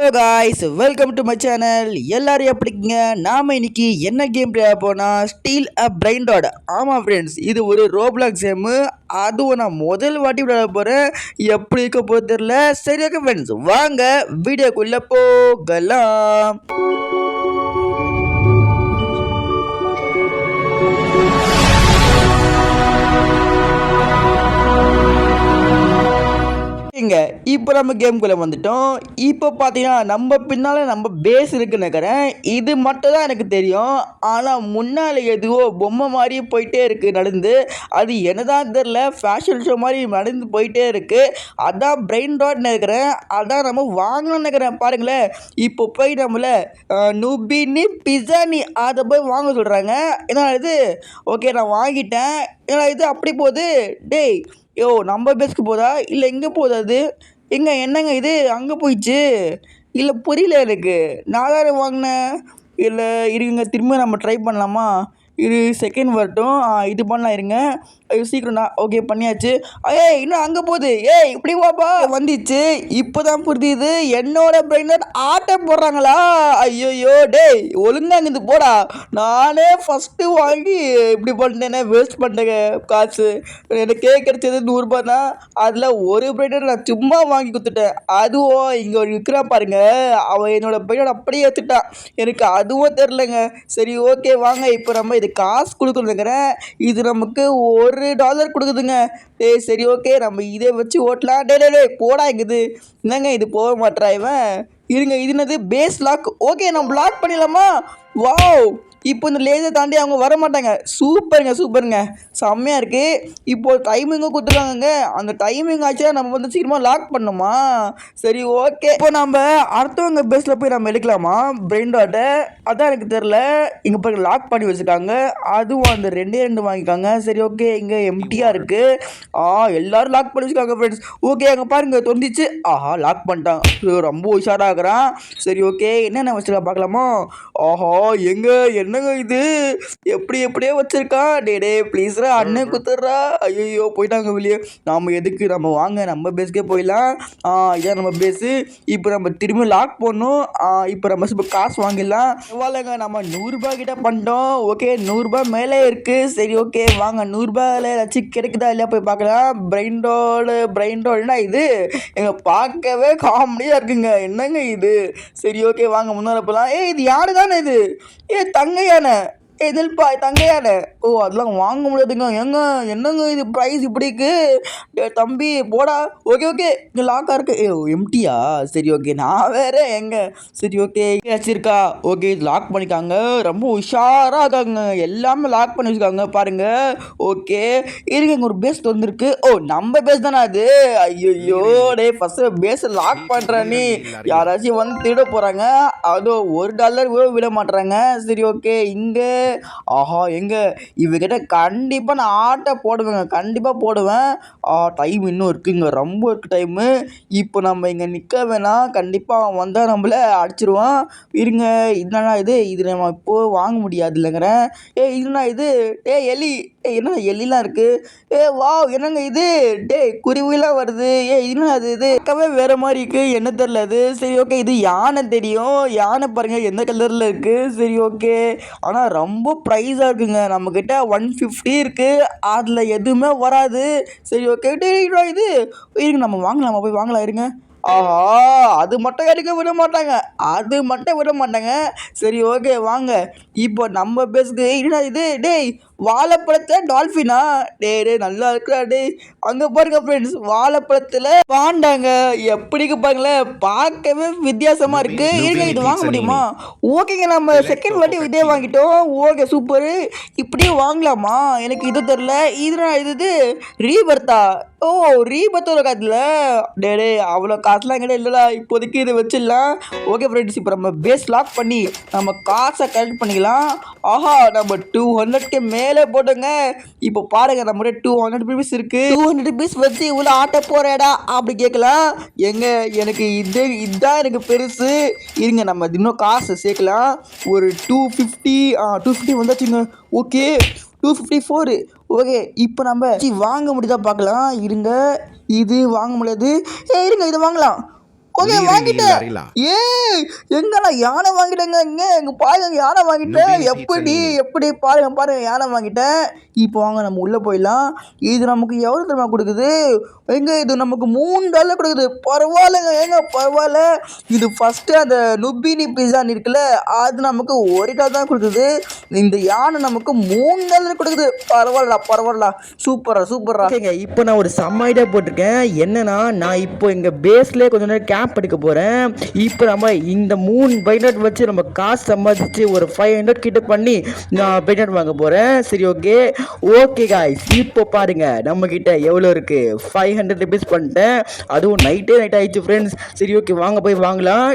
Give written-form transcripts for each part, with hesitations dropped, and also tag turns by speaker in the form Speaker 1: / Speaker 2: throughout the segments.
Speaker 1: Hello guys, welcome to my channel. எல்லாரும் எப்படி இருக்கீங்க? நாம இன்னைக்கு என்ன கேம் பிளே போனா ஸ்டீல் அ பிரைன் ராட். ஆமாம் ஃப்ரெண்ட்ஸ், இது ஒரு ரோப்ளாக்ஸ் கேமு. அதுவும் நான் முதல் வாட்டி விளையாட போகிறேன். எப்படி இருக்க போகிறது தெரியல. சரி ஓகே ஃப்ரெண்ட்ஸ், வாங்க வீடியோக்குள்ளே போகலாம். இப்போ நம்ம கேம்குள்ளே வந்துட்டோம். இப்போ பார்த்தீங்கன்னா நம்ம பின்னால் நம்ம பேஸ் இருக்குன்னு நினைக்கிறேன். இது மட்டும் தான் எனக்கு தெரியும். ஆனால் முன்னால் எதுவோ பொம்மை மாதிரியே போயிட்டே இருக்குது நடந்து. அது என்னதான் தெரில, ஃபேஷன் ஷோ மாதிரி நடந்து போயிட்டே இருக்குது. அதான் பிரெயின் ராட்னு நினைக்கிறேன். அதான் நம்ம வாங்கணும்னு நினைக்கிறேன். பாருங்களேன், இப்போ போய் நம்மள நூபினி பிஸானி அதை போய் வாங்க சொல்கிறாங்க. ஏன்னா இது ஓகே, நான் வாங்கிட்டேன். ஏன்னா இது அப்படி போகுது. டேய் யோ, நம்ம பேஸ்க்கு போதா இல்லை எங்கே போகுது? அது என்னங்க இது அங்கே போயிடுச்சு? இல்லை புரியல எனக்கு. நான் தானே வாங்கினேன். இல்லை இருங்க, திரும்ப நம்ம ட்ரை பண்ணலாமா? இது செகண்ட் வரட்டும். இது பண்ணலாம், இருங்க. ஐயோ சீக்கிரம்ண்ணா. ஓகே பண்ணியாச்சு. ஏய் இன்னும் அங்கே போகுது. ஏய் இப்படி வாப்பா. வந்துச்சு. இப்போ தான் புரியுது என்னோட பிரெயின் ஆட்டம் போடுறாங்களா. ஐயோயோ டேய், ஒழுங்கா இருந்து போடா. நானே ஃபஸ்ட்டு வாங்கி இப்படி பண்ணிட்டேனே, வேஸ்ட் பண்ணிட்டேங்க காசு. எனக்கே கிடைச்சது 100 தான். அதில் ஒரு பிரெயின் நான் சும்மா வாங்கி கொடுத்துட்டேன். அதுவும் இங்கே ஒரு விற்கிறா பாருங்க, அவன் என்னோட பிரெயின் அப்படியே எடுத்துட்டான். எனக்கு அதுவும் தெரிலங்க. சரி ஓகே வாங்க, இப்போ நம்ம இது காசு கொடுக்கணுங்கிறேன். இது நமக்கு $1 கொடுக்குதுங்க. டேய் சரி ஓகே, நம்ம இதை வச்சு ஓட்டலாம். டே போடா இங்குது. என்னங்க இது போக மாட்டேறா இவன். இருங்க, இது என்னது பேஸ் லாக். ஓகே நம்ம லாக் பண்ணிடலாமா? வாவ், இப்போ இந்த லேசர் தாண்டி அவங்க வர மாட்டாங்க. சூப்பருங்க, செம்மையாக இருக்குது. இப்போது டைமிங்கும் கொடுத்துருக்காங்க. அந்த டைமிங் ஆச்சுன்னா நம்ம வந்து சீக்கிரமாக லாக் பண்ணணுமா? சரி ஓகே, இப்போ நம்ம அடுத்தவங்க பேஸில் போய் நம்ம எடுக்கலாமா பிரெயின் ராட்டை? அதான் எனக்கு தெரில. இங்கே போய் லாக் பண்ணி வச்சுருக்காங்க. அதுவும் அந்த 2 வாங்கிக்காங்க. சரி ஓகே, இங்கே எம்டியாக இருக்குது. எல்லோரும் லாக் பண்ணி வச்சுருக்காங்க ஃப்ரெண்ட்ஸ். ஓகே அங்கே பாருங்க, தொந்திச்சு. லாக் பண்ணிட்டான். ரொம்ப உஷாராகிறான். சரி ஓகே, என்னென்ன வச்சுருக்கா பார்க்கலாமா? என்னங்க இது எப்படியே வச்சிருக்கான். டே ப்ளீஸ்ரா அண்ணன் குத்துறா. ஐயோ போயிட்டாங்க வெளியே. நம்ம எதுக்கு, நம்ம வாங்க நம்ம பேஸ்க்கே போயிடலாம். இதான் நம்ம பேஸு. இப்போ நம்ம திரும்பி லாக் பண்ணணும். இப்போ நம்ம இப்போ காசு வாங்கிடலாம். எவ்வளோங்க, நம்ம 100 ரூபாய் கிட்ட பண்ணிட்டோம். ஓகே 100 ரூபாய் மேலே இருக்குது. சரி ஓகே வாங்க, 100 ரூபாயில் ஏதாச்சும் கிடைக்குதா இல்லையா போய் பார்க்கலாம். பிரெயின் ரோடுனா இது எங்க பார்க்கவே காமெடியாக இருக்குங்க. என்னங்க இது? சரி ஓகே வாங்க முன்னாடி போகலாம். இது யாரு தானே இது? தங்க யானை. எதில்ப்பா தங்க யானை? அதெல்லாம் வாங்க முடியாதுங்க. என்னங்க இது ப்ரைஸ் இப்படி இருக்கு? தம்பி போடா. ஓகே இங்கே லாக்காக இருக்கு. எம்டியா? சரி ஓகே, நான் வேற எங்க. சரி ஓகே வச்சிருக்கா. ஓகே இது லாக் பண்ணிக்காங்க. ரொம்ப உஷாராக இருக்காங்க. எல்லாமே லாக் பண்ணி வச்சுருக்காங்க பாருங்க. ஓகே இருங்க, இங்கே ஒரு பேஸ் வந்துருக்கு. நம்ம பேஸ் தானே அது? ஐயோ டே, ஃபஸ்ட்டு பேஸை லாக் பண்ணுற நீ. யாராச்சும் வந்து திருட போகிறாங்க. அதுவும் $1 விட மாட்டுறாங்க. சரி ஓகே, இங்கே எங்க இவகிட்ட கண்டிப்பாக நான் ஆட்டை போடுவேங்க. கண்டிப்பாக போடுவேன். டைம் இன்னும் இருக்குங்க, ரொம்ப இருக்குது டைமு. இப்போ நம்ம இங்கே நிற்க வேணாம். கண்டிப்பாக அவன் வந்தால் நம்மள அடிச்சிருவான். இருங்க, என்னன்னா இது நம்ம இப்போது வாங்க முடியாது இல்லைங்கிறேன். இதுனா இது எலி. என்ன எலிலாம் இருக்குது? வா என்னங்க இது? குருவிலாம் வருது. என்ன அது? இது பக்கவே வேறு மாதிரி இருக்குது. என்ன தெரில அது. சரி ஓகே, இது யானை தெரியும். யானை பாருங்கள் எந்த கலரில் இருக்குது. சரி ஓகே, ஆனால் ரொம்ப ப்ரைஸாக இருக்குங்க. நம்மக்கிட்ட 150 இருக்குது. அதில் எதுவுமே வராது. சரி ஓகே, இது இருங்க நம்ம வாங்கலாமா? போய் வாங்கலாம் இருங்க. அது மட்டும் எடுக்க விட மாட்டாங்க. சரி ஓகே வாங்க, இப்போ நம்ம பேசுக்கு. என்ன இது? வாழைப்பழத்தில் டால்ஃபினா? நல்லா இருக்குடா. அங்கே பாருங்க ஃப்ரெண்ட்ஸ், வாழைப்பழத்தில் பாண்டாங்க. எப்படிக்கு பாருங்களேன், பார்க்கவே வித்தியாசமாக இருக்குது. இருங்க, இது வாங்க முடியுமா? ஓகேங்க, நம்ம செகண்ட் வாட்டி இதே வாங்கிட்டோம். Okay super. இப்படியே வாங்கலாமா? எனக்கு இது தெரில. இது ரீபர்த்தா? ரீபர்த்தோட காத்துல அவ்வளோ காசுலாம் எங்கிட்ட இல்லைடா. இப்போதைக்கு இதை வச்சிடலாம். ஓகே ஃப்ரெண்ட்ஸ், இப்போ நம்ம பேஸ் லாக் பண்ணி நம்ம காசை கலெக்ட் பண்ணிக்கலாம். நம்ம 200க்கு மேலே போட்டோங்க. இப்போ பாருங்கள், நம்மகிட்ட 200 ருபீஸ் இருக்குது. 200 ருபீஸ் வச்சு இவ்வளோ ஆட்ட போகிறேடா அப்படி கேட்கலாம். எனக்கு இதுதான் எனக்கு பெருசு. இருங்க, நம்ம இன்னும் காசு சேர்க்கலாம். ஒரு 250 வந்தாச்சுங்க. ஓகே 254. ஓகே, இப்போ நம்ம வாங்க முடியுதா பார்க்கலாம். இருங்க, இது வாங்க முடியாது. இருங்க, இது வாங்கலாம். ஓகே வாங்கிட்டேன். எங்கடா யானை வாங்கிட்டேங்க. எங்க பாருங்க யானை வாங்கிட்டேன். எப்படி பாருங்க யானை வாங்கிட்டேன். இப்போ வாங்க நம்ம உள்ள போயிடலாம். இது நமக்கு எவ்வளோ தெரியுமா கொடுக்குது? இது நமக்கு $3 கொடுக்குது. பரவாயில்லைங்க பரவாயில்ல. இது ஃபஸ்ட்டு அந்த லுபினி பிஸான்னு இருக்குல்ல, அது நமக்கு $1 தான் கொடுக்குது. இந்த யானை நமக்கு $3 கொடுக்குது. பரவாயில்லடா சூப்பரா. ஓகேங்க, இப்போ நான் ஒரு செம்ம ஐடியா போட்டிருக்கேன். என்னன்னா, நான் இப்போ எங்கள் பேஸ்லேயே கொஞ்சம் நேரம் கேம்ப் எடுக்க போகிறேன். இப்போ நம்ம இந்த 3 பைனட் வச்சு நம்ம காசு சம்பாதிச்சு ஒரு 500 கிட்ட பண்ணி நான் பைனட் வாங்க போகிறேன். சரி ஓகே காய்ஸ், இப்போ பாருங்க நம்ம கிட்ட எவ்வளோ இருக்கு. 500 ருபீஸ் பண்ணிட்டேன். அதுவும் நைட் ஆயிடுச்சு ஃப்ரெண்ட்ஸ். சரி ஓகே வாங்க போய் வாங்கலாம்.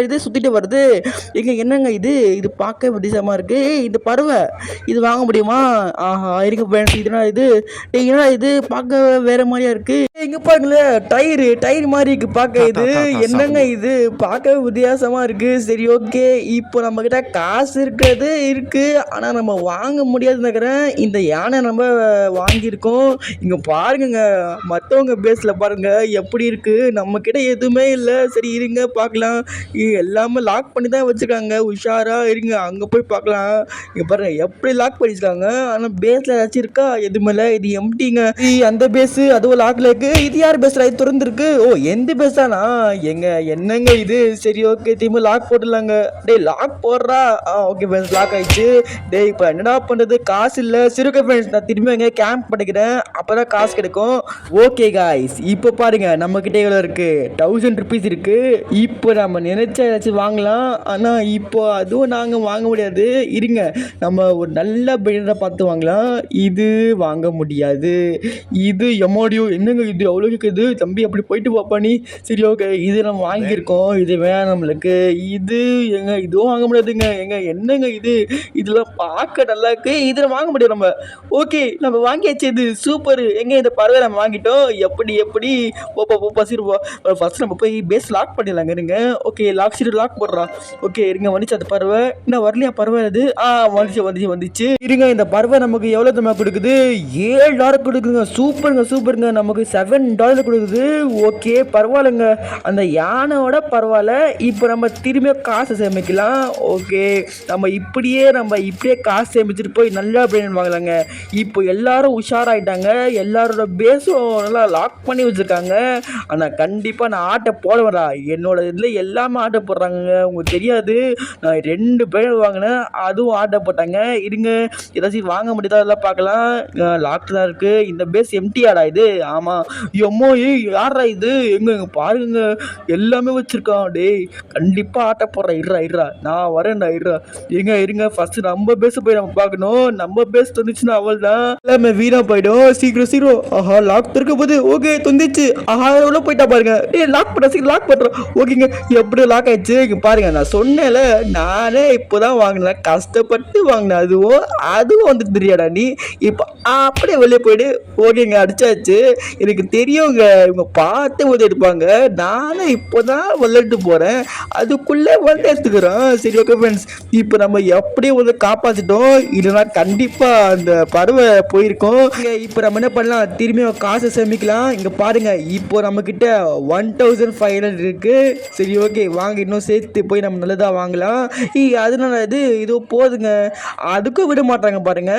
Speaker 1: இது சுத்திட்டு வருது. என்னங்க இது பார்க்க வித்தியாசமா இருக்கு. இந்த பறவை இது வாங்க முடியுமா? ஆஹா இருக்கு ஃப்ரெண்ட்ஸ். இது பார்க்க வேற மாதிரியா இருக்கு. இங்க பாருங்களேன், டயர் மாதிரி இருக்கு பார்க்க. இது என்னங்க இது பார்க்க வித்தியாசமா இருக்கு. சரி ஓகே, இப்போ நம்ம கிட்ட காசு இருக்கு, ஆனா நம்ம வாங்க முடியாதுன்னு இந்த யானை நம்ம வாங்கியிருக்கோம். இங்க பாருங்க, மற்றவங்க பேஸ்ல பாருங்க எப்படி இருக்கு. நம்ம கிட்ட எதுவுமே இல்லை. சரி இருங்க பார்க்கலாம். எல்லாமே லாக் பண்ணி தான் வச்சிருக்காங்க. உஷாரா இருங்க, அங்க போய் பார்க்கலாம். இங்க பாருங்க எப்படி லாக் பண்ணிருக்காங்க. ஆனா பேஸ்ல ஏதாச்சும் இருக்கா? எதுவுமே இல்லை. இது எம்டிங்க. அந்த பேஸ் அதுவும் லாக்ல இருக்கு. இது யார் பேசுறா? இது திறந்துருக்கு. ஓ எந்த பேஸ் தானா? என்னங்க இது? சரி ஓகே, திரும்ப லாக் போட்டுலாங்க. டேய் லாக் போடுறா. ஓகே ஃப்ரெண்ட்ஸ், லாக் ஆயிடுச்சு. டேய் இப்போ என்னடா பண்றது? காசு இல்லை. சரி ஓகே ஃப்ரெண்ட்ஸ், நான் திரும்ப எங்க கேம்ப் படிக்கிறேன். அப்பதான் காசு கிடைக்கும். ஓகே காய்ஸ், இப்போ பாருங்க நம்ம கிட்ட எவ்வளோ இருக்கு. 1000 ருபீஸ் இருக்கு. இப்போ நம்ம நினைச்சா ஏதாச்சும் வாங்கலாம். ஆனா இப்போ அதுவும் நாங்க வாங்க முடியாது. இருங்க, நம்ம ஒரு நல்ல பில்டரை பார்த்து வாங்கலாம். இது வாங்க முடியாது. இது எமோடியோ. என்னங்க இது அவ்வளோ இருக்குது தம்பி? அப்படி போயிட்டு பாப்பா நீ. சரி ஓகே, இது நம்ம வாங்கியிருக்கோம். இது வேணாம் நம்மளுக்கு. இதுவும் வாங்க முடியாதுங்க. என்னங்க இதெல்லாம் பார்க்க நல்லா இருக்கு. இதில் வாங்க முடியும் நம்ம. ஓகே நம்ம வாங்கியாச்சு. இது சூப்பர். இந்த பறவை நம்ம வாங்கிட்டோம். எப்படி போப்பா சீருப்பா. ஃபர்ஸ்ட் நம்ம போய் பேஸ் லாக் பண்ணிடலாங்க. இருங்க. ஓகே லாக் போடுறா. ஓகே இருங்க, வந்துச்சு அந்த பறவை. இன்னும் வரலையா பறவை? அது வந்துச்சு. இருங்க, இந்த பறவை நமக்கு எவ்வளோ தம்மா கொடுக்குது? $7 கொடுக்குங்க. சூப்பருங்க. நமக்கு $7 கொடுக்குது. ஓகே பரவாயில்லைங்க. அந்த யானையோட பரவாயில்ல. இப்போ நம்ம திரும்பிய காசை சேமிக்கலாம். ஓகே நம்ம இப்படியே காசு சேமிச்சுட்டு போய் நல்லா பிரெயின் வாங்கலாங்க. இப்போ எல்லாரும் உஷாராயிட்டாங்க. எல்லாரோட பேஸும் நல்லா லாக் பண்ணி வச்சிருக்காங்க. ஆனால் கண்டிப்பாக நான் ஆட்டை போடுவேன்டா. என்னோட இதில் எல்லாமே ஆட்டை போடுறாங்க. உங்களுக்கு தெரியாது, நான் 2 பேர் வாங்கினேன், அதுவும் ஆட்டை போட்டாங்க. இருங்க, ஏதாச்சும் வாங்க முடியாதா எல்லாம் பார்க்கலாம். லாக் தான் இருக்கு. இந்த பேஸ் எம்டிஆடா இது? ஆமாம். யாரா இது? எங்க பாருங்க, எல்லாமே வச்சிருக்கான். டேய் கண்டிப்பாக ஆட்டை போடுறேன். இருடா நான் வரேன்டா. இருங்க ஃபர்ஸ்ட் நம்ம பேச போய் நம்ம பார்க்கணும். நம்ம பேஸ் தந்துச்சுன்னா அவள் தான் எல்லாமே வீணா போயிடும். சீக்கிரம். ஆஹா லாக் திறக்க போது. ஓகே தொந்திச்சு. ஆஹா எவ்வளோ போயிட்டா பாருங்க. லாக் பண்ணுறோம். ஓகேங்க, எப்படி லாக் ஆயிடுச்சு. இங்க பாருங்க, நான் சொன்னேன்ல, நானே இப்போதான் வாங்கினேன், கஷ்டப்பட்டு வாங்கினேன். அதுவும் வந்து தெரியாடா நீ. இப்போ அப்படியே வெளியே போயிடு. ஓகேங்க, அடிச்சாச்சு. எனக்கு தெரியுங்க, இவங்க பார்த்து வந்து எடுப்பாங்க. நானே இப்போதான் விளையாட்டு போறேன், அதுக்குள்ளே வந்து எடுத்துக்கிறோம். சரி ஓகே ஃப்ரெண்ட்ஸ், இப்போ நம்ம எப்படியும் வந்து காப்பாற்றிட்டோம். இல்லைனா கண்டிப்பாக அந்த பறவை போயிருக்கோம். இப்போ நம்ம என்ன பண்ணலாம், திரும்பி காசை சேமிக்கலாம். இங்கே பாருங்க, இப்போ நம்மக்கிட்ட 1500 இருக்கு. சரி ஓகே வாங்க, இன்னும் சேர்த்து போய் நம்ம நல்லதாக வாங்கலாம். அதனால இது போதுங்க. அதுக்கும் விட மாட்டாங்க பாருங்க,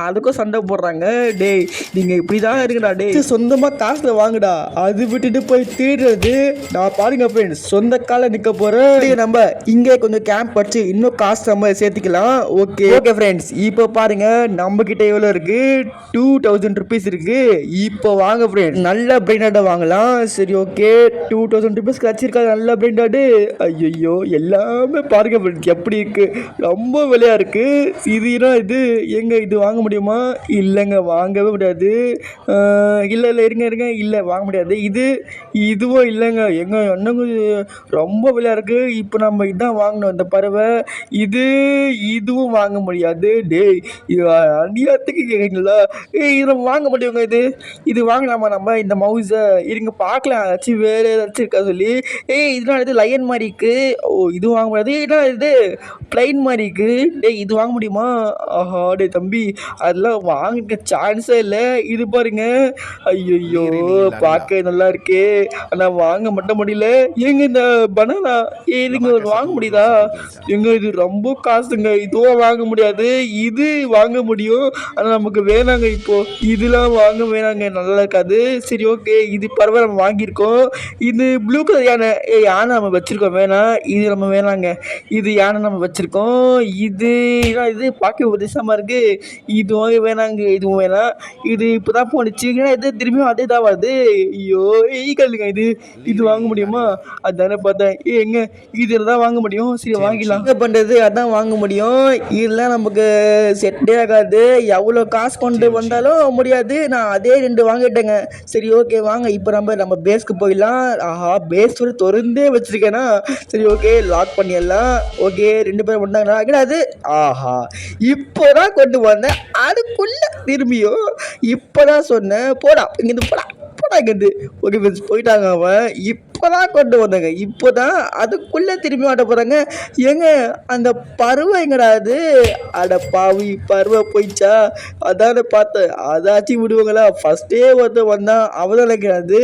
Speaker 1: அதுக்கும் சண்டை போடுறாங்க. டேய் நீங்கள் இப்படி தான் இருக்குடா. டேய் சொந்தமாக காசில் வாங்குடா, அது விட்டுட்டு போய் தீடுறது. நான் பாருங்க ஃப்ரெண்ட்ஸ், சொந்த கால நிற்க போகிறேன். நம்ம இங்கே கொஞ்சம் கேம்ப் வச்சு இன்னும் காசு நம்ம சேர்த்துக்கலாம். ஓகே ஃப்ரெண்ட்ஸ், இப்போ பாருங்க நம்ம கிட்ட எவ்வளோ இருக்கு. 2000 ருபீஸ் இருக்கு. இப்போ வாங்க ஃப்ரெண்ட்ஸ், நல்ல பிராண்டடா வாங்கலாம். சரி ஓகே, 2000 ருபீஸ்க்கு வச்சிருக்காங்க நல்ல பிராண்டடு. ஐயோ எல்லாமே பாருங்க ஃப்ரெண்ட்ஸ் எப்படி இருக்கு, ரொம்ப விலையா இருக்கு. இது வாங்க முடியுமா? இல்லைங்க, வாங்கவே முடியாது. இல்லை இருங்க, இல்லை வாங்க முடியாது. இதுவும் இல்லைங்க. என்னங்க ரொம்ப விலை தேவையா இருக்கு. இப்போ நம்ம இதான் வாங்கணும் இந்த பறவை. இது இதுவும் வாங்க முடியாது. டேய் இது அநியாயத்துக்கு கேட்குறீங்களா? இது நம்ம வாங்க முடியுங்க இது. இது வாங்கலாமா நம்ம இந்த மவுஸை? இருங்க பார்க்கலாம் ஏதாச்சும் வேறு ஏதாச்சும் இருக்கா சொல்லி. இதனால இது லயன் மாதிரி இருக்கு. ஓ இது வாங்க முடியாது. ஏன்னா இது ப்ளைன் மாதிரி இருக்கு. டேய் இது வாங்க முடியுமா? ஆஹா டேய் தம்பி அதெல்லாம் வாங்க சான்ஸே இல்லை. இது பாருங்க. ஐயோ பார்க்க நல்லா இருக்கே. ஆனால் வாங்க மட்டும் முடியல. ஏங்க இந்த பனானா இதுங்க வாங்க முடியுதா? எங்க இது ரொம்ப காசுங்க. இதுவும் வாங்க முடியாது. இது வாங்க முடியும் ஆனால் நமக்கு வேணாங்க. இப்போ இதெல்லாம் வாங்க வேணாங்க, நல்லா இருக்காது. சரி ஓகே இது பரவாயில்ல நம்ம வாங்கியிருக்கோம். இது ப்ளூ கலர் யானை. யானை நம்ம வச்சுருக்கோம் வேணாம். இது நம்ம வேணாங்க. இது யானை நம்ம வச்சுருக்கோம். இது இது பார்க்க உபதேசமாக இருக்குது. இதுவும் வேணாங்க. இதுவும் வேணாம். இது இப்போ தான் போணுச்சு. ஏன்னா இது திரும்பியும் அதே தான் வருது. ஐயோ கல்லுங்க இது. இது வாங்க முடியுமா? அதானே பார்த்தேன். எங்க இதில் தான் வாங்க முடியும். சரி வாங்கிடலாம். என்ன பண்ணுறது? அதான் வாங்க முடியும். இதெல்லாம் நமக்கு செட்டே ஆகாது. எவ்வளோ காசு கொண்டு வந்தாலும் முடியாது. நான் அதே 2 வாங்கிட்டேங்க. சரி ஓகே வாங்க இப்போ நம்ம பேஸ்க்கு போயிடலாம். ஆஹா பேஸ் ஒரு திறந்தே வச்சிருக்கேன்னா. சரி ஓகே லாக் பண்ணிடலாம். ஓகே 2 பேரும் வந்தாங்கன்னா கிடையாது. ஆஹா இப்போதான் கொண்டு வந்தேன். அதுக்குள்ள திரும்பியும் இப்போதான் சொன்னேன் போடா இங்கேருந்து போடா போடா இங்கேருந்து. ஓகே போயிட்டாங்க அவன். இப்போதான் கொண்டு வந்தாங்க. இப்போதான் அதுக்குள்ளே திரும்பி ஆட்ட போகிறாங்க. ஏங்க அந்த பருவம் எங்கடா அது? அட பாவி பருவ போயிடுச்சா? அதான பார்த்தேன். அதாச்சும் விடுவாங்களா? ஃபஸ்ட்டே ஒருத்தன் வந்தான் அவன் தான் நினைக்கிறாது.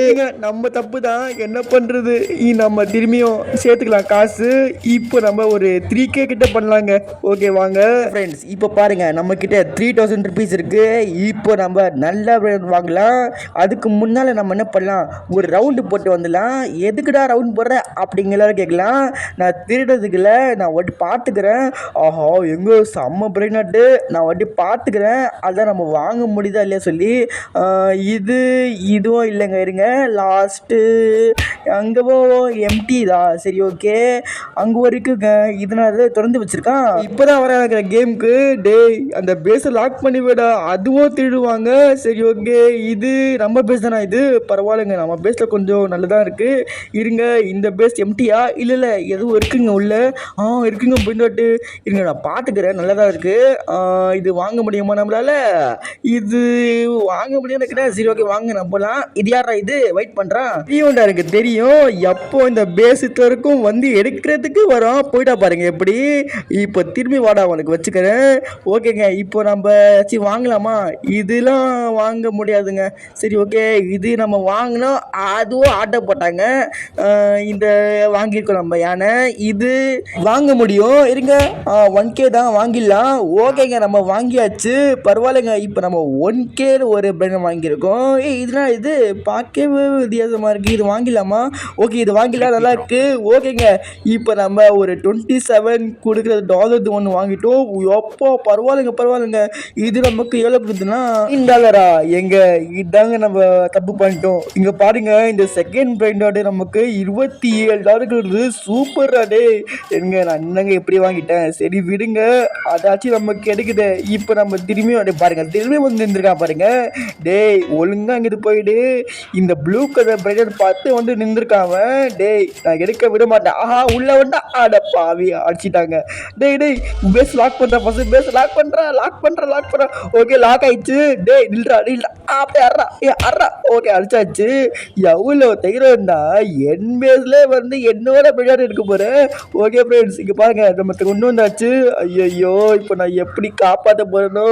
Speaker 1: நம்ம தப்பு தான். என்ன பண்ணுறது? நம்ம திரும்பியும் சேர்த்துக்கலாம் காசு. இப்போ நம்ம ஒரு 3K கிட்ட பண்ணலாங்க. ஓகே வாங்க ஃப்ரெண்ட்ஸ். இப்போ பாருங்க நம்ம கிட்ட 3000 ருபீஸ் இருக்கு. இப்போ நம்ம நல்லா வாங்கலாம். அதுக்கு முன்னால் நம்ம என்ன பண்ணலாம்? ஒரு ரவுண்டு போட்டு வந்துடலாம். எதுக்குடா ரவுண்ட் போடுற அப்படிங்கிற கேட்கலாம். நான் திருடுறதுக்குல நான் வட்டி பார்த்துக்கிறேன். ஆஹா எங்கே செம்ம பிரெயினாட்டு. நான் வட்டி பார்த்துக்கிறேன். அதான் நம்ம வாங்க முடியுதா இல்லையா சொல்லி. இதுவும் இல்லைங்க. இருங்க லாஸ்ட்டு அங்கேவோ எம்டி தான். சரி ஓகே அங்கே வரைக்குங்க. இதனால திறந்து வச்சுருக்கான். இப்போ தான் வர இருக்கிற கேமுக்கு. டேய் அந்த பேஸை லாக் பண்ணி விட. அதுவும் திருடுவாங்க. சரி ஓகே இது நம்ம பேஸ் தானே? இது பரவாயில்லைங்க. நம்ம பேஸில் கொஞ்சம் நல்லதாக இருக்குது. இருங்க இந்த பேஸ் எம்டியா? இல்லை எதுவும் இருக்குங்க உள்ள. இருக்குங்க பின்னாட்டு. இருங்க நான் பார்த்துக்கிறேன். நல்லா தான் இருக்குது. இது வாங்க முடியுமா நம்மளால்? இது வாங்க முடியும் நினைக்கிறேன். சரி ஓகே வாங்க நம்பலாம். இது யாரா இது வெயிட் பண்ணுறான்? தெரியும்டா எனக்கு தெரியும். எப்போ இந்த பேஸ் வரைக்கும் வந்து எடுக்கிறதுக்கு வரோம். போயிட்டா பாருங்க எப்படி. இப்போ திரும்பி வாடா உனக்கு வச்சுக்கிறேன். ஓகேங்க இப்போ நம்ம வாங்கலாமா? இதெல்லாம் வாங்க முடியாதுங்க. சரி ஓகே இது நம்ம வாங்கினோம். அதுவும் ஆட்டோ போட்டாங்க. இந்த வாங்கியிருக்கோம் நம்ம யானை. இது வாங்க முடியும். இருங்க 1K தான் வாங்கிடலாம். ஓகேங்க நம்ம வாங்கியாச்சு. பரவாயில்லைங்க. இப்போ நம்ம 1K ஒரு பிராண்ட் வாங்கியிருக்கோம். இதனால் இது பார்க்கவே வித்தியாசமாக இருக்குது. இது வாங்கிடலாமா? ஓகே இது வாங்கிடலாம். நல்லா இருக்குது. ஓகேங்க இப்போ நம்ம ஒரு 27 கொடுக்குற டாலர் ஒன்று வாங்கிட்டோம். எப்போ பரவாயில்லைங்க. இது நமக்கு எவ்வளோ கொடுத்துன்னா $9. எங்க இதாங்க நம்ம தப்பு பண்ணிட்டோம். இங்கே பாருங்க இந்த செகண்ட் பிராண்டோட நமக்கு $27 சூப்பர் டே. எங்க நான் என்னங்க எப்படி வாங்கிட்டேன். சரி விடுங்க அதாச்சும் நமக்கு கிடைக்குது. இப்போ நம்ம திரும்பியும் பாருங்க திரும்பியும் வந்து நின்றுருக்கா பாருங்க. டேய் ஒழுங்கா இங்கிட்டு போயிடு. இந்த ப்ளூ கலர் பிராண்டட் பார்த்து வந்து நின்றுருக்காங்க. டேய் நான் எடுக்க விட மாட்டேன். ஆஹா உள்ள வந்தா அட பாவி அடிச்சிட்டாங்க. டேய் பேஸ் லாக் பண்ற. ஃபர்ஸ்ட் பேஸ் லாக் பண்ற. ஓகே லாக் ஆயிடுச்சு. டேய் நில்றா அப்படியே அறா. ஓகே அடிச்சாச்சு. எவ்வளோ தைரியம்டா. என் பேஸ்ல வந்து என்னோட பின்னாடி இருக்க போகிறேன். ஓகே ஃப்ரெண்ட்ஸ் இங்கே பாருங்க நம்ம கொண்டு வந்தாச்சு. ஐயோ இப்போ நான் எப்படி காப்பாற்ற போகிறேனோ.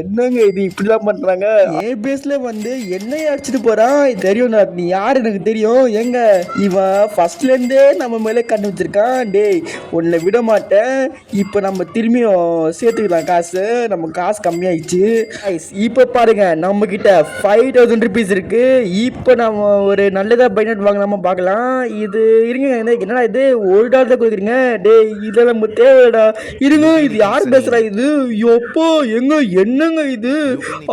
Speaker 1: என்னங்க இது இப்படிலாம் பண்ணுறாங்க. என் பேஸில் வந்து என்னைய அடிச்சுட்டு போகிறான். தெரியும்டா நீ யார் எனக்கு தெரியும். இவன் ஃபர்ஸ்ட்லேருந்தே நம்ம மேலே கண்டு வச்சிருக்கான். டேய் உன்னை விட மாட்டேன். இப்போ நம்ம திரும்பியும் சேர்த்துக்கலாம் காசு. நம்ம காசு கம்மியாயிடுச்சு. இப்போ பாருங்க நம்ம கிட்ட 5000 ருபீஸ் இருக்கு. இப்போ நம்ம ஒரு நல்லதாக பைனட் வாங்கலாமா பார்க்கலாம். இது இருங்க என்னடா இது $1 தான் கொடுக்குறீங்க. டேய் இதெல்லாம் நம்ம தேவைடா. இருங்க இது யார் பேசுகிறா? இது எப்போ என்னங்க இது?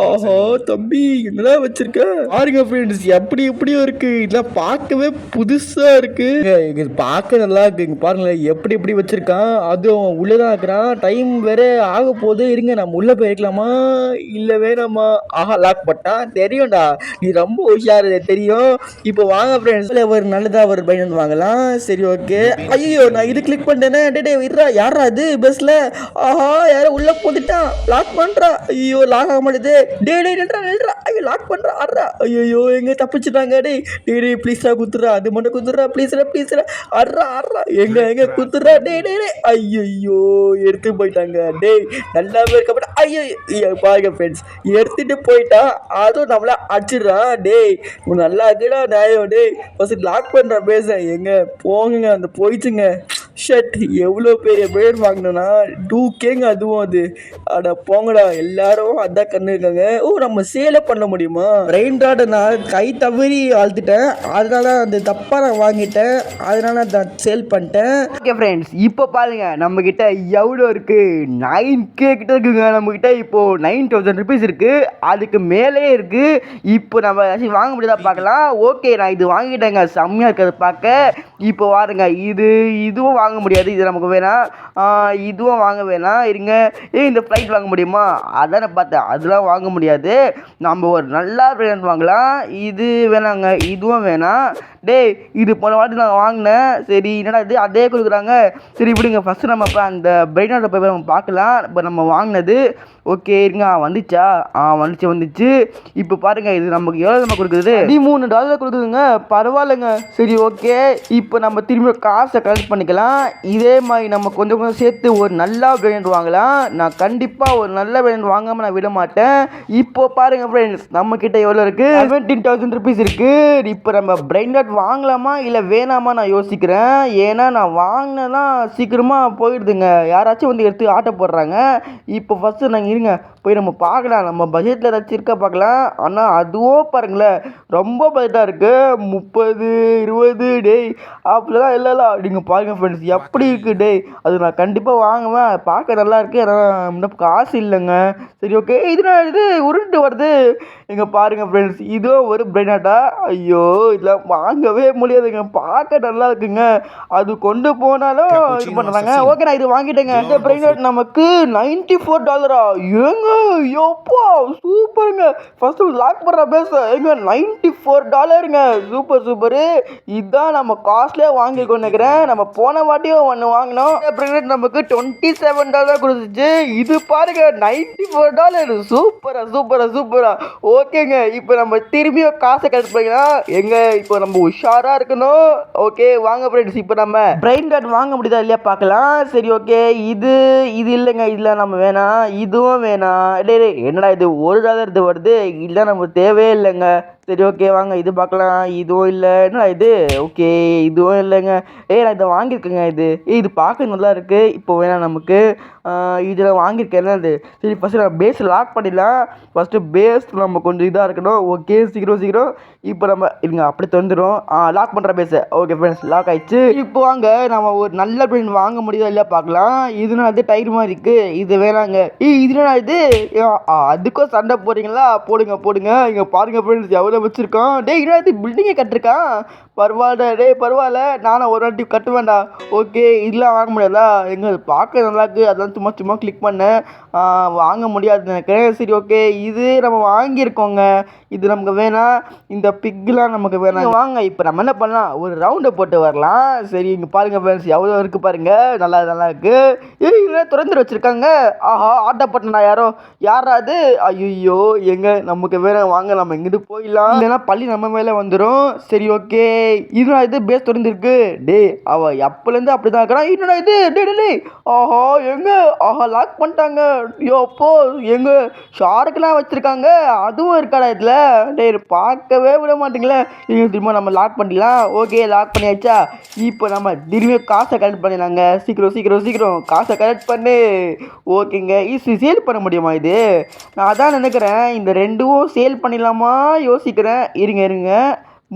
Speaker 1: ஆஹா தம்பி என்னதான் வச்சிருக்க பாருங்க ஃப்ரெண்ட்ஸ். எப்படியோ இருக்கு. இதெல்லாம் பார்க்கவே புதுசா இருக்கு. இது பார்க்க நல்லா இருக்கு. இங்க பாருங்களேன் எப்படி வச்சிருக்கான். அதுவும் உள்ளதான் இருக்கிறான். டைம் வேற ஆக போகுது. இருங்க நம்ம உள்ள போயிருக்கலாமா? இல்லை வேணாமா? ஆஹா லாக் பட்டா தெரியும்டா. நீ ரொம்ப உஷார் தெரியும். இப்போ வாங்க ஃப்ரெண்ட்ஸ், ஒரு நல்லதா ஒரு பையன் வாங்கலாம். சரி ஓகே. ஐயோ நான் இது கிளிக் பண்ணிட்டேனே. டே இருடா, யாரா அது பஸ்ல? ஆஹா யாரோ உள்ள போட்டுட்டான். லாக் பண்றா. ஐயோ லாக் ஆக மாட்டேது. நில்றா. ஐயோ லாக் பண்றா. ஆடுறா. ஐயோ எங்க தப்பிச்சுட்டாங்க. டேய் ப்ளீஸ்ரா குத்துறா. அது மட்டும் குத்துறா. ப்ளீஸ்ரா. ஆடுறா. எங்க குத்துறா. டேய் ஐயோ எடுத்து போயிட்டாங்க. டேய் நல்லாவே இருக்க மாட்டா. ஐயோ பாருங்க ஃப்ரெண்ட்ஸ், எடுத்துட்டு போயிட்டா. அதுவும் நம்மள அடிச்சிடுறான். டேய் நல்லா இருக்குடா நியாயம். டேய் ஃபர்ஸ்ட் லாக் பண்ற பேச. எங்க போங்க அந்த போயிடுச்சுங்க. ஷட், எவ்வளோ பெரிய பிளேட் வாங்கினோன்னா 2Kங்க அதுவும் அது. அட போங்கடா, எல்லாரும் அதான் கண்ணு இருக்காங்க. ஓ நம்ம சேலை பண்ண முடியுமா? ரெயின் ராடை நான் கை தவறி ஆழ்த்திட்டேன், அதனால அந்த தப்பாக நான் வாங்கிட்டேன், அதனால நான் சேல் பண்ணிட்டேன். ஓகே ஃப்ரெண்ட்ஸ், இப்போ பாருங்க நம்ம கிட்ட எவ்வளோ இருக்கு. 9K கிட்ட இருக்குங்க நம்ம கிட்ட. இப்போ 9000 ருபீஸ் இருக்கு, அதுக்கு மேலே இருக்கு. இப்போ நம்ம ஏதாச்சும் வாங்க முடியாதா பார்க்கலாம். ஓகே நான் இது வாங்கிட்டேங்க, செம்மையாக இருக்கிறத பார்க்க. இப்போ வாருங்க, இதுவும் வாங்க முடியாது, இது நமக்கு வேணாம். இதுவும் வாங்க வேணாம், இருங்க. இந்த ஃப்ளைட் வாங்க முடியுமா? அதானே பார்த்தேன், அதெல்லாம் வாங்க முடியாது. நம்ம ஒரு நல்லா பிராண்ட் வாங்கலாம். இது வேணாங்க, இதுவும் வேணாம். டேய் இது போன வாட்டி நான் வாங்கினேன். சரி என்னடா இது அதே கொடுக்குறாங்க. சரி விடுங்க, ஃபஸ்ட்டு நம்ம இப்போ அந்த பிரைனோட போய் நம்ம பார்க்கலாம். இப்போ நம்ம வாங்கினது ஓகே இருங்க. வந்துச்சா? வந்துச்சு. இப்போ பாருங்க, இது நமக்கு எவ்வளோ நம்ம கொடுக்குது? $13 கொடுக்குதுங்க. பரவாயில்லைங்க. சரி ஓகே, இப்போ நம்ம திரும்ப காசை கலெக்ட் பண்ணிக்கலாம். இதே மாதிரி நம்ம கொஞ்சம் சேர்த்து ஒரு நல்ல பிராண்ட் வாங்கலாம். நான் கண்டிப்பாக ஒரு நல்ல பிராண்ட் வாங்காமல் நான் விட மாட்டேன். இப்போ பாருங்க ஃப்ரெண்ட்ஸ், நம்ம கிட்ட எவ்வளோ இருக்குது? 17,000 ருபீஸ் இருக்குது. இப்போ நம்ம பிராண்டட் வாங்கலாமா இல்லை வேணாமா நான் யோசிக்கிறேன். ஏன்னா நான் வாங்கினா சீக்கிரமாக போயிடுதுங்க, யாராச்சும் வந்து எடுத்து ஆட்டை போடுறாங்க. இப்போ ஃபஸ்ட்டு நாங்கள் இருங்க போய் நம்ம பார்க்கலாம், நம்ம பட்ஜெட்டில் ஏதாச்சும் இருக்கா பார்க்கலாம். ஆனால் அதுவும் பாருங்களேன் ரொம்ப பட்ஜெட்டாக இருக்குது. 30, 20 டேய் அப்படிலாம் இல்லைல்ல. நீங்கள் பாருங்கள் ஃப்ரெண்ட்ஸ் எப்படி இருக்குது. டேய் அது நான் கண்டிப்பாக வாங்குவேன், பார்க்க நல்லா இருக்குது. ஆனால் காசு இல்லைங்க. சரி ஓகே, இது உருண்டு வருது. இங்கே பாருங்கள் ஃப்ரெண்ட்ஸ், இதுவும் ஒரு பிரைனாட்டா. ஐயோ இதெல்லாம் வாங்கவே முடியாதுங்க, பார்க்க நல்லா இருக்குங்க. அது கொண்டு போனாலும் இது பண்ணுறாங்க. ஓகே நான் இது வாங்கிட்டேங்க. இந்த பிரைனாட் நமக்கு $94. ஏங்க யோப்பா சூப்பருங்க. ஃபஸ்ட்டு லாக் பண்ணுற பேச எங்க $94ங்க. சூப்பரு. இதுதான் நம்ம காஸ்ட்லியாக வாங்கியிருக்கோம் நினைக்கிறேன். நம்ம போன வாட்டியும் ஒன்று வாங்கினோம். பிரைனாட் நமக்கு $27 கொடுத்துச்சு. இது பாருங்க $94. சூப்பரா. ஓகேங்க, இப்போ நம்ம திரும்பியும் காசை கலெக்ட் பண்ணிக்கலாம். எங்க இப்போ நம்ம உஷாராக இருக்கணும். ஓகே வாங்க ஃப்ரெண்ட்ஸ், இப்போ நம்ம பிரைன் கார்டு வாங்க முடியுதா இல்லையா பார்க்கலாம். சரி ஓகே, இது இல்லைங்க, இதில் நம்ம வேணாம், இதுவும் வேணாம். என்னடா இது $1 இது வருது, இல்லை நமக்கு தேவையே இல்லைங்க. சரி ஓகே வாங்க இது பார்க்கலாம். இதுவும் இல்லை. என்னடா இது? ஓகே இதுவும் இல்லைங்க. நான் இதை வாங்கியிருக்கேங்க. இது பார்க்க நல்லா இருக்குது. இப்போ வேணாம் நமக்கு. இதில் வாங்கியிருக்கேன் அது. சரி ஃபஸ்ட்டு நம்ம பேஸ் லாக் பண்ணிடலாம். ஃபஸ்ட்டு பேஸ் நம்ம கொஞ்சம் இதாக இருக்கணும். ஓகே சீக்கிரம். இப்போ நம்ம இருங்க அப்படி தந்துடும். லாக் பண்ணுற பேஸை. ஓகே ஃப்ரெண்ட்ஸ், லாக் ஆயிடுச்சு. இப்போ வாங்க நம்ம ஒரு நல்ல பிரெயின் வாங்க முடியுதா இல்லையா பார்க்கலாம். இதுனா அது டயர் மாதிரி இருக்குது, இது வேணாங்க. இதுனா இது அதுக்கும் சண்டை போடுறீங்களா? போடுங்க. இங்கே பாருங்க ஃப்ரெண்ட்ஸ் எவ்வளோ வச்சுருக்கோம். இது பில்டிங்கை கட்டிருக்கான். பரவாயில்ல, நானும் ஒரு வாட்டி கட்டுவேன்டா. ஓகே இதெல்லாம் வாங்க முடியாதா? எங்க பார்க்க நல்லா இருக்குது, அதெல்லாம் சும்மா கிளிக் பண்ணேன். வாங்க முடியாதுன்னு நினைக்கிறேன். சரி ஓகே, இது நம்ம வாங்கியிருக்கோங்க, இது நமக்கு வேணாம். இந்த பிக்லாம் நமக்கு வேணாம். வாங்க இப்போ நம்ம என்ன பண்ணலாம், ஒரு ரவுண்டை போட்டு வரலாம். சரி இங்கே பாருங்கள் ஃப்ரெண்ட்ஸ் எவ்வளோ இருக்குது பாருங்கள். நல்லா இருக்குது. இதெல்லாம் திறந்துட்டு வச்சுருக்காங்க. ஆஹா ஆட்டோ பட்டனா யாரா அது? ஐயோ எங்க நமக்கு வேணாம், வாங்க நம்ம இங்கிட்டு போயிடலாம், இல்லைன்னா பள்ளி நம்ம மேலே வந்துடும். சரி ஓகே, இது பேஸ் திறந்துருக்கு. அவ எப்பலேருந்து அப்படி தான் இருக்கிறான். என்னடா இது? ஆஹா லாக் பண்ணிட்டாங்க. அப்போ எங்க ஷார்க்கெலாம் வச்சுருக்காங்க, அதுவும் இருக்காடா இதில். பார்க்கவே விட மாட்டீங்களே. திரும்ப நம்ம லாக் பண்ணிடலாம். ஓகே லாக் பண்ணியாச்சா? இப்போ நம்ம திரும்பி காசை கலெக்ட் பண்ணிடலாங்க. சீக்கிரம் காசை கலெக்ட் பண்ணு. ஓகேங்க, சேல் பண்ண முடியுமா இது? நான் அதான் நினைக்கிறேன், இந்த ரெண்டும் சேல் பண்ணிடலாமா யோசிக்கிறேன். இருங்க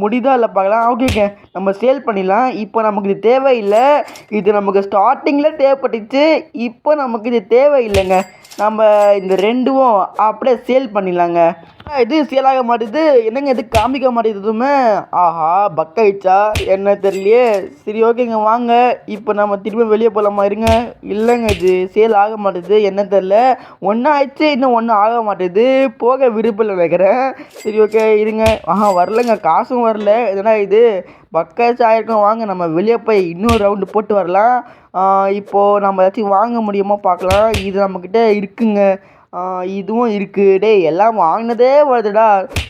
Speaker 1: முடியுதா இல்லை பார்க்கலாம். ஓகேங்க நம்ம சேல் பண்ணிடலாம். இப்போ நமக்கு இது தேவையில்லை, இது நமக்கு ஸ்டார்டிங்கில் தேவைப்பட்டுச்சு, இப்போ நமக்கு இது தேவையில்லைங்க. நம்ம இந்த ரெண்டும் அப்படியே சேல் பண்ணிடலாங்க. இது சேல் ஆக மாட்டேது, என்னங்க இது காமிக்க மாட்டேது எதுவுமே. ஆஹா பக்காயிடுச்சா என்ன தெரியலையே. சரி ஓகேங்க வாங்க இப்போ நம்ம திரும்ப வெளியே போகலாமா இருங்க. இல்லைங்க இது சேல் ஆக மாட்டேது என்ன தெரில. ஒன்றும் ஆயிடுச்சு இன்னும் ஒன்றும் ஆக மாட்டேது, போக விருப்பம் வைக்கிறேன். சரி ஓகே இருங்க. வரலங்க காசும் வரல. எதனா இது பக்காச்சு ஆயிருக்கும். வாங்க நம்ம வெளியே போய் இன்னொரு ரவுண்டு போட்டு வரலாம். இப்போது நம்ம ஏதாச்சும் வாங்க முடியுமா பார்க்கலாம். இது நம்மக்கிட்ட இருக்குங்க. இதுவும் இருக்குது. டேய் எல்லாம் வாங்கினதே வருதுடா,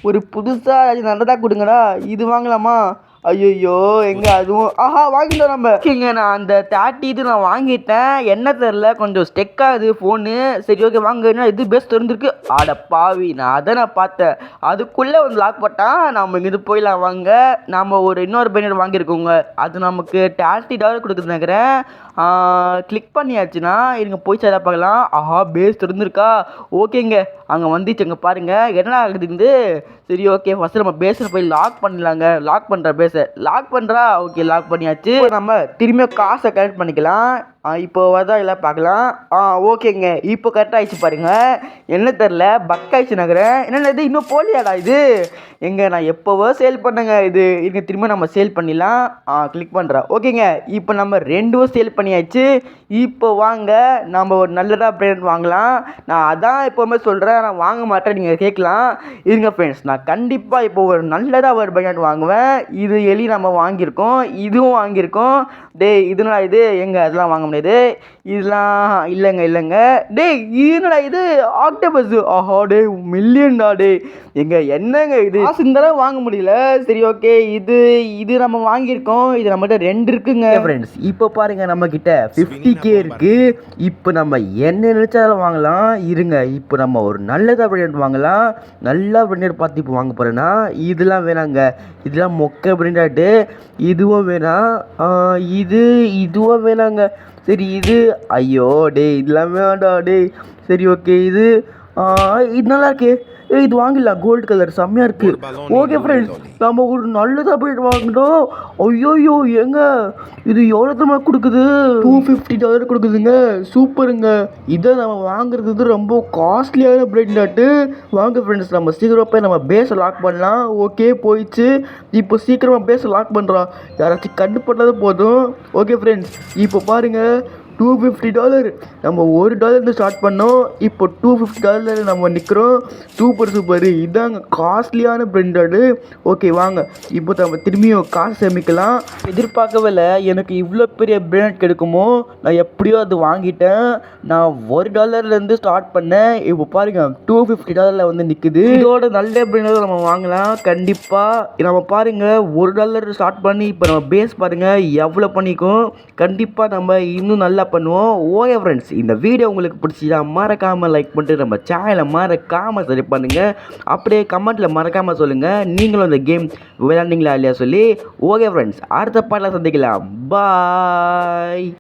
Speaker 1: ஒரு புதுசாக ஏதாச்சும் நல்லதாக கொடுங்கடா. இது வாங்கலாமா? ஐயோ எங்கே அதுவும் வாங்கிட்டோம் நம்ம. ஓகேங்க நான் அந்த 30 இது நான் வாங்கிட்டேன். என்ன தெரில கொஞ்சம் ஸ்டெக் ஆகுது ஃபோனு. சரி ஓகே வாங்க. இது பெஸ்ட் இருந்திருக்கு. ஆட பாவி நான் அதை நான் பார்த்தேன், அதுக்குள்ளே வந்து லாக் போட்டான். நம்ம இங்கிருந்து போயிடலாம் வாங்க. நம்ம ஒரு இன்னொரு பையனர் வாங்கியிருக்கோங்க, அது நமக்கு $30 கொடுக்குது நினைக்கிறேன். கிளிக் பண்ணியாச்சுன்னா இருங்க போய் சேர பார்க்கலாம். பேஸ் இருந்திருக்கா. ஓகேங்க அங்கே வந்துச்சுங்க பாருங்கள் என்ன ஆகுது. சரி ஓகே ஃபஸ்ட்டு நம்ம பேஸில் போய் லாக் பண்ணிடலாங்க. லாக் பண்ணுற பேஸை லாக் பண்ணுறா. ஓகே லாக் பண்ணியாச்சு. நம்ம திரும்பியும் காசை கலெக்ட் பண்ணிக்கலாம். இப்போ வரதா எல்லாம் பார்க்கலாம். ஓகேங்க இப்போ கரெக்டாக ஆயிடுச்சு பாருங்கள். என்ன தெரில பக் ஆயிடுச்சு நகரேன். என்னென்ன இது இன்னும் போலியாடா இது. எங்கே நான் எப்போவோ சேல் பண்ணேங்க. இது இருங்க திரும்ப நம்ம சேல் பண்ணிடலாம். கிளிக் பண்ணுறேன். ஓகேங்க இப்போ நம்ம ரெண்டும் சேல் பண்ணியாச்சு. இப்போ வாங்க நம்ம ஒரு நல்லதாக பிராண்ட் வாங்கலாம். நான் அதான் எப்போவுமே சொல்கிறேன், நான் வாங்க மாட்டேன் நீங்கள் கேட்கலாம். இருங்க ஃப்ரெண்ட்ஸ் நான் கண்டிப்பாக இப்போ ஒரு நல்லதாக ஒரு பிராண்ட் வாங்குவேன். இது எலி நம்ம வாங்கியிருக்கோம், இதுவும் வாங்கியிருக்கோம். டேய் இதுனா இது எங்கே அதெல்லாம் வாங்க முடியாது. இதெல்லாம் இல்லைங்க. டேய் இதுனா இது ஆக்டோபஸ். டே மில்லியன்டா. டே எங்க என்னங்க இது காசு இருந்தாலும் வாங்க முடியல. சரி ஓகே இது நம்ம வாங்கியிருக்கோம். இது நம்மகிட்ட 2 இருக்குங்க ஃப்ரெண்ட்ஸ். இப்போ பாருங்க நம்ம கிட்ட 50K இருக்கு. இப்போ நம்ம என்ன நினைச்சாலும் வாங்கலாம். இருங்க இப்போ நம்ம ஒரு நல்லதா பிராண்ட் வாங்கலாம். நல்ல பிராண்ட் பார்த்து இப்போ வாங்க போறேன்னா இதெல்லாம் வேணாங்க, இதெல்லாம் மொக்க பிராண்டாட்டு. இதுவும் வேணாம், இதுவும் வேணாங்க. சரி இது ஐயோ டே இதெல்லாம் வேண்டாம் டே. சரி ஓகே இது நல்லா இருக்கு. இது வாங்கிடலாம். கோல்டு கலர் செம்மையாக இருக்குது. ஓகே ஃப்ரெண்ட்ஸ் நம்ம ஒரு நல்லதாக போயிட்டு வாங்கிட்டோம். ஐயோயோ ஏங்க இது எவ்வளோ தரமா கொடுக்குது, $250 கொடுக்குதுங்க. சூப்பருங்க. இதை நம்ம வாங்குறது ரொம்ப காஸ்ட்லியான பிராண்டாட்டு. வாங்க ஃப்ரெண்ட்ஸ் நம்ம சீக்கிரம் போய் நம்ம பேஸை லாக் பண்ணலாம். ஓகே போயிடுச்சு. இப்போ சீக்கிரமாக பேஸை லாக் பண்ணுறோம். யாராச்சும் கண்டுபட்டாலே போதும். ஓகே ஃப்ரெண்ட்ஸ் இப்போ பாருங்கள் $250 நம்ம $1 ஸ்டார்ட் பண்ணோம். இப்போ $250 நம்ம நிற்கிறோம். சூப்பர் இதாங்க காஸ்ட்லியான பிராண்டடு. ஓகே வாங்க இப்போ நம்ம திரும்பியும் காசு சேமிக்கலாம். எதிர்பார்க்கவே இல்லை எனக்கு இவ்வளோ பெரிய பிராண்ட் கிடைக்குமோ. நான் எப்படியோ அது வாங்கிட்டேன். நான் $1 ஸ்டார்ட் பண்ணேன். இப்போ பாருங்க $250 வந்து நிற்குது. இதோட நல்ல பிராண்ட் நம்ம வாங்கலாம் கண்டிப்பாக. நம்ம பாருங்க $1 ஸ்டார்ட் பண்ணி இப்போ நம்ம பேஸ் பாருங்க எவ்வளோ பண்ணிக்கும். கண்டிப்பாக நம்ம இன்னும் நல்லா பண்ணுவோம். ஓகே ஃப்ரெண்ட்ஸ் இந்த வீடியோ உங்களுக்கு பிடிச்சிதா மறக்காமல் லைக் பண்ணிட்டு நம்ம சேனலை மறக்காமல் சரி பண்ணுங்கள். அப்படியே கமெண்ட்டில் மறக்காமல் சொல்லுங்கள் நீங்களும் இந்த கேம் விளையாண்டிங்களா இல்லையா சொல்லி. ஓகே ஃப்ரெண்ட்ஸ் அடுத்த பாட்டில் சந்திக்கலாம். பாய்.